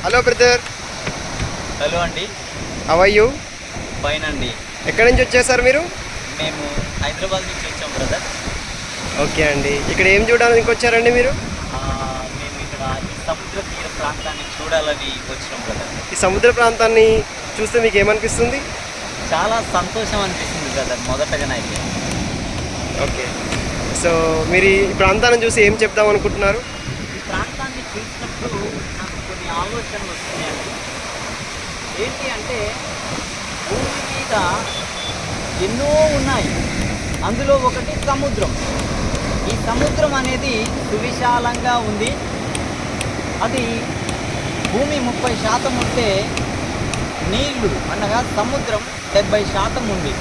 Hello brother. Hello అండి. How are you? Fine అండి. ఎక్కడి నుంచి వచ్చేసారు మీరు? మేము హైదరాబాద్ నుంచి వచ్చాం బ్రదర్. ఓకే అండి. ఇక్కడ ఏం చూడడానికి వచ్చారండి మీరు? మేము ఇక్కడ ఈ సముద్ర తీర ప్రాంతాన్ని చూడాలని వచ్చినాం బ్రదర్. ఈ సముద్ర ప్రాంతాన్ని చూస్తే మీకు ఏమనిపిస్తుంది? చాలా సంతోషం అనిపిస్తుంది బ్రదర్ మొదటగానైతే. ఓకే. సో మీరు ఈ ప్రాంతాన్ని చూసి ఏం చెప్దాం అనుకుంటున్నారు? ఈ ప్రాంతాన్ని చూసినప్పుడు నాకు కొన్ని ఆలోచనలు వస్తున్నాయండి. ఏంటి అంటే భూమి మీద ఎన్నో ఉన్నాయి, అందులో ఒకటి సముద్రం. ఈ సముద్రం అనేది సువిశాలంగా ఉంది. అది భూమి 30% ఉంటే నీళ్లు అనగా సముద్రం 70% ఉంది.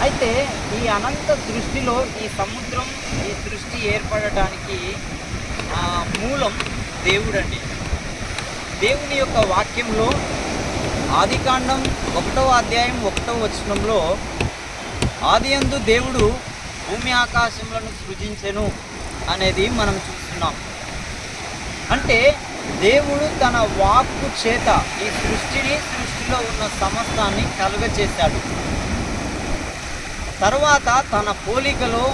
అయితే ఈ అనంత సృష్టిలో ఈ సముద్రం, ఈ సృష్టి ఏర్పడటానికి మూలం దేవుడండి. దేవుని యొక్క వాక్యంలో ఆదికాండం 1వ అధ్యాయం 1వ వచనంలో ఆదియందు దేవుడు భూమి ఆకాశములను సృజించెను అనేది మనం చూస్తున్నాం. అంటే దేవుడు తన వాక్కు చేత ఈ సృష్టిలో ఉన్న సమస్తాన్ని కలుగచేశాడు. తర్వాత తన పోలికలో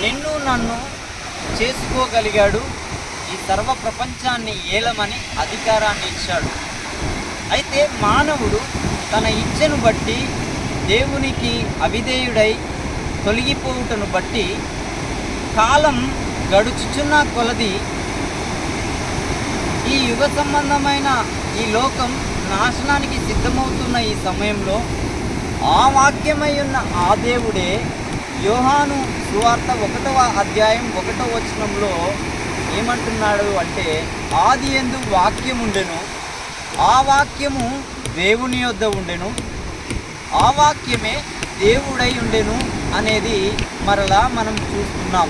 నిన్ను నన్ను చేసుకోగలిగాడు. ఈ సర్వ ప్రపంచాన్ని ఏలమని అధికారాన్ని ఇచ్చాడు. అయితే మానవుడు తన ఇచ్ఛను బట్టి దేవునికి అవిధేయుడై తొలగిపోవుటను బట్టి కాలం గడుచుచున్న కొలది ఈ యుగ సంబంధమైన ఈ లోకం నాశనానికి సిద్ధమవుతున్న ఈ సమయంలో ఆ వాక్యమై ఉన్న ఆ దేవుడే యోహాను సువార్త 1వ అధ్యాయం 1వ వచనంలో ఏమంటున్నాడు అంటే, ఆదియందు వాక్యం ఉండెను, ఆ వాక్యము దేవుని యొద్ద ఉండెను, ఆ వాక్యమే దేవుడై ఉండెను అనేది మరలా మనం చూస్తున్నాం.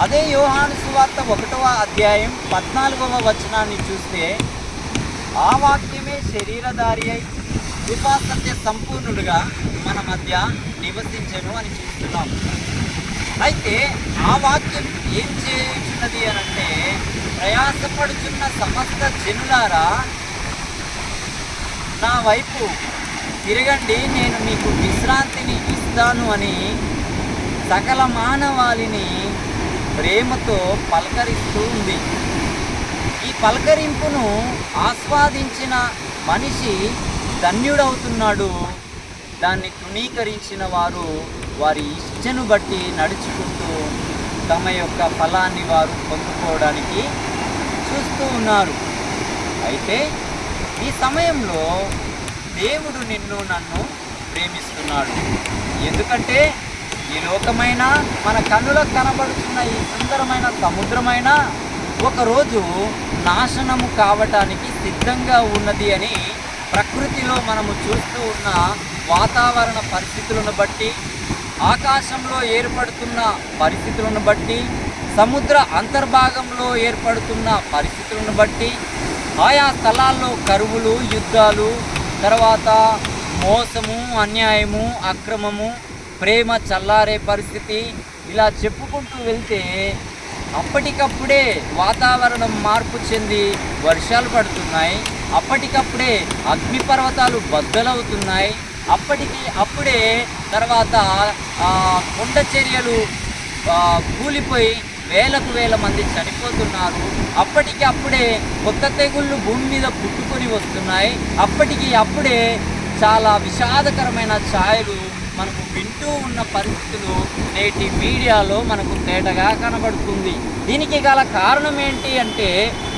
అదే యోహాను సువార్త 1వ అధ్యాయం 14వ వచనాన్ని చూస్తే, ఆ వాక్యమే శరీరధారి అయి కృపాసత్య సంపూర్ణుడుగా మన మధ్య నివసించెను అని చూస్తున్నాం. అయితే ఆ వాక్యం ఏం చేయుచున్నది అనంటే, ప్రయాసపడుచున్న సమస్త జనులారా నా వైపు తిరగండి, నేను మీకు విశ్రాంతిని ఇస్తాను అని సకల మానవాళిని ప్రేమతో పలకరిస్తూ ఉంది. ఈ పలకరింపును ఆస్వాదించిన మనిషి ధన్యుడవుతున్నాడు. దాన్ని తృణీకరించిన వారు వారి ఇష్టను బట్టి నడుచుకుంటూ తమ యొక్క ఫలాన్ని వారు పొందుకోవడానికి చూస్తూ ఉన్నారు. అయితే ఈ సమయంలో దేవుడు నిన్ను నన్ను ప్రేమిస్తున్నాడు. ఎందుకంటే ఈ లోకమైన మన కన్నులకు కనబడుతున్న ఈ సుందరమైన సముద్రమైన ఒకరోజు నాశనము కావటానికి సిద్ధంగా ఉన్నది అని ప్రకృతిలో మనము చూస్తూ ఉన్న వాతావరణ పరిస్థితులను బట్టి, ఆకాశంలో ఏర్పడుతున్న పరిస్థితులను బట్టి, సముద్ర అంతర్భాగంలో ఏర్పడుతున్న పరిస్థితులను బట్టి, ఆయా స్థలాల్లో కరువులు, యుద్ధాలు, తర్వాత మోసము, అన్యాయము, అక్రమము, ప్రేమ చల్లారే పరిస్థితి, ఇలా చెప్పుకుంటూ వెళ్తే అప్పటికప్పుడే వాతావరణం మార్పు చెంది వర్షాలు పడుతున్నాయి. అప్పటికప్పుడే అగ్నిపర్వతాలు బద్దలవుతున్నాయి. అప్పుడే తర్వాత కొండ చర్యలు కూలిపోయి వేలకు వేల మంది చనిపోతున్నారు. అప్పటికప్పుడే కొత్త తెగుళ్ళు భూమి మీద పుట్టుకొని వస్తున్నాయి. అప్పుడే చాలా విషాదకరమైన ఛాయలు మనకు వింటూ ఉన్న పరిస్థితులు నేటి మీడియాలో మనకు తేటగా కనబడుతుంది. దీనికి గల కారణం ఏంటి అంటే,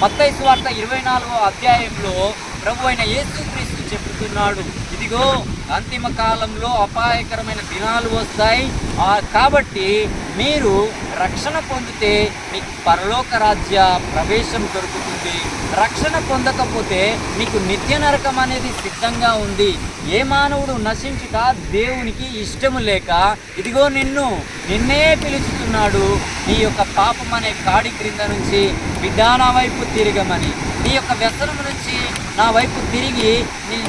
మత్తయి సువార్త 24వ అధ్యాయంలో ప్రభు అయిన యేసుక్రీస్తు చెబుతున్నాడు, ఇదిగో అంతిమ కాలంలో అపాయకరమైన దినాలు వస్తాయి, కాబట్టి మీరు రక్షణ పొందితే మీకు పరలోక రాజ్య ప్రవేశం దొరుకుతుంది. రక్షణ పొందకపోతే మీకు నిత్య నరకం అనేది సిద్ధంగా ఉంది. ఏ మానవుడు నశించుట దేవునికి ఇష్టము లేక, ఇదిగో నిన్నే పిలుచుతున్నాడు, నీ యొక్క పాపం అనే కాడి క్రింద నుంచి విధాన వైపు తిరగమని. నీ యొక్క వ్యసనము నుంచి నా వైపు తిరిగి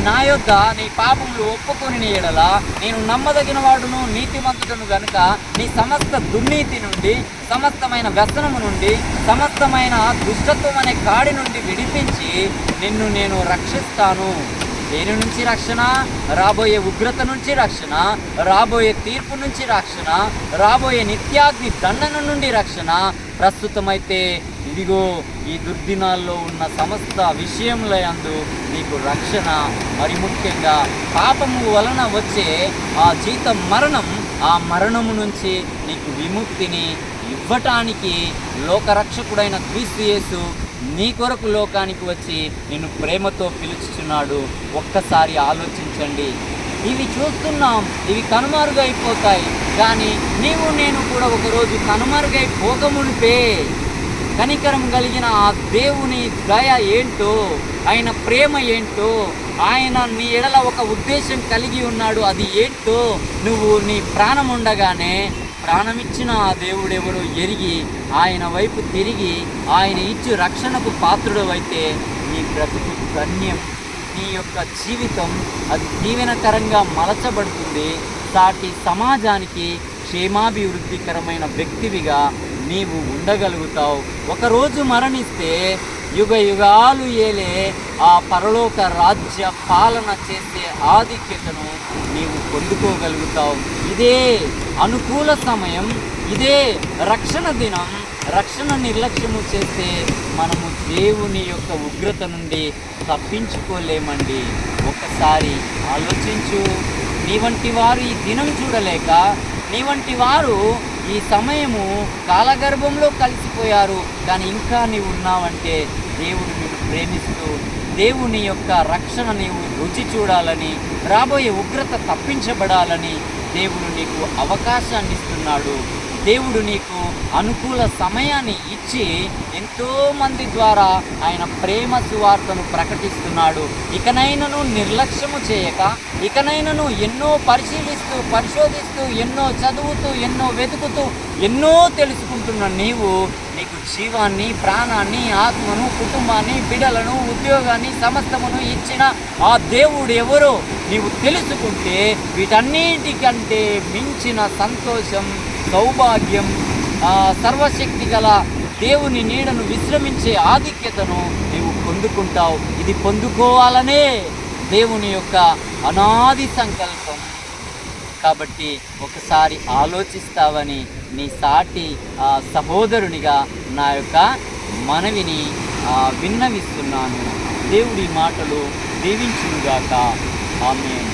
నా యొద్ద నీ పాపములు ఒప్పుకొని నీ ఎడల నేను నమ్మదగిన వాడును నీతిమంతుడును గనుక నీ సమస్త దుర్నీతి నుండి, సమస్తమైన వ్యసనము నుండి, సమస్తమైన దుష్టత్వం అనే కాడి నుండి విడిపించి నిన్ను నేను రక్షిస్తాను. దేని నుంచి రక్షణ? రాబోయే ఉగ్రత నుంచి రక్షణ, రాబోయే తీర్పు నుంచి రక్షణ, రాబోయే నిత్యాగ్ని దండన నుండి రక్షణ. ప్రస్తుతమైతే ఇదిగో ఈ దుర్దినాల్లో ఉన్న సమస్త విషయముల యందు నీకు రక్షణ. మరి ముఖ్యంగా పాపము వలన వచ్చే ఆ జీతం మరణం, ఆ మరణము నుంచి నీకు విముక్తిని ఇవ్వటానికి లోకరక్షకుడైన క్రీస్తు యేసు నీ కొరకు లోకానికి వచ్చి నిన్ను ప్రేమతో పిలుచుచున్నాడు. ఒక్కసారి ఆలోచించండి. ఇవి చూస్తున్నాం, ఇవి కనుమరుగైపోతాయి. కానీ నీవు నేను కూడా ఒకరోజు కనుమరుగైపోకమునిపే కనికరం కలిగిన ఆ దేవుని దయ ఏంటో, ఆయన ప్రేమ ఏంటో, ఆయన నీ ఎడల ఒక ఉద్దేశం కలిగి ఉన్నాడు, అది ఏంటో నువ్వు నీ ప్రాణం ఉండగానే ప్రాణమిచ్చిన ఆ దేవుడెవరో ఎరిగి ఆయన వైపు తిరిగి ఆయన ఇచ్చి రక్షణకు పాత్రుడు అయితే నీ బ్రతుకు ధన్యం. నీ యొక్క జీవితం అది దీవెనకరంగా మలచబడుతుంది. సాటి సమాజానికి క్షేమాభివృద్ధికరమైన వ్యక్తివిగా నీవు ఉండగలుగుతావు. ఒకరోజు మరణిస్తే యుగ యుగాలు ఏలే ఆ పరలోక రాజ్య పాలన చేసే ఆధిక్యతను నీవు పొందుకోగలుగుతావు. ఇదే అనుకూల సమయం, ఇదే రక్షణ దినం. రక్షణ నిర్లక్ష్యము చేస్తే మనము దేవుని యొక్క ఉగ్రత నుండి తప్పించుకోలేమండి. ఒకసారి ఆలోచించు. నీ వంటి వారు ఈ దినం చూడలేక, నీ వంటి వారు ఈ సమయము కాలగర్భంలో కలిసిపోయారు. కానీ ఇంకా నీవు ఉన్నావంటే దేవుడు నిన్ను ప్రేమిస్తూ, దేవుని యొక్క రక్షణ నీవు రుచి చూడాలని, రాబోయే ఉగ్రత తప్పించబడాలని దేవుడు నీకు అవకాశాన్ని ఇస్తున్నాడు. దేవుడు నీకు అనుకూల సమయాన్ని ఇచ్చి ఎంతోమంది ద్వారా ఆయన ప్రేమ సువార్తను ప్రకటిస్తున్నాడు. ఇకనైనను నిర్లక్ష్యము చేయక, ఇకనైనను ఎన్నో పరిశీలిస్తూ, పరిశోధిస్తూ, ఎన్నో చదువుతూ, ఎన్నో వెతుకుతూ, ఎన్నో తెలుసుకుంటున్న నీకు జీవాన్ని, ప్రాణాన్ని, ఆత్మను, కుటుంబాన్ని, బిడలను, ఉద్యోగాన్ని, సమస్తమును ఇచ్చిన ఆ దేవుడు ఎవరో నీవు తెలుసుకుంటే వీటన్నిటికంటే మించిన సంతోషం, సౌభాగ్యం, సర్వశక్తి గల దేవుని నీడను విశ్రమించే ఆధిక్యతను నీవు పొందుకుంటావు. ఇది పొందుకోవాలనే దేవుని యొక్క అనాది సంకల్పం. కాబట్టి ఒకసారి ఆలోచిస్తావని నీ సాటి సహోదరునిగా నా యొక్క మనవిని విన్నవిస్తున్నాను. దేవుడి మాటలు దీవించుగాక. ఆమేన్.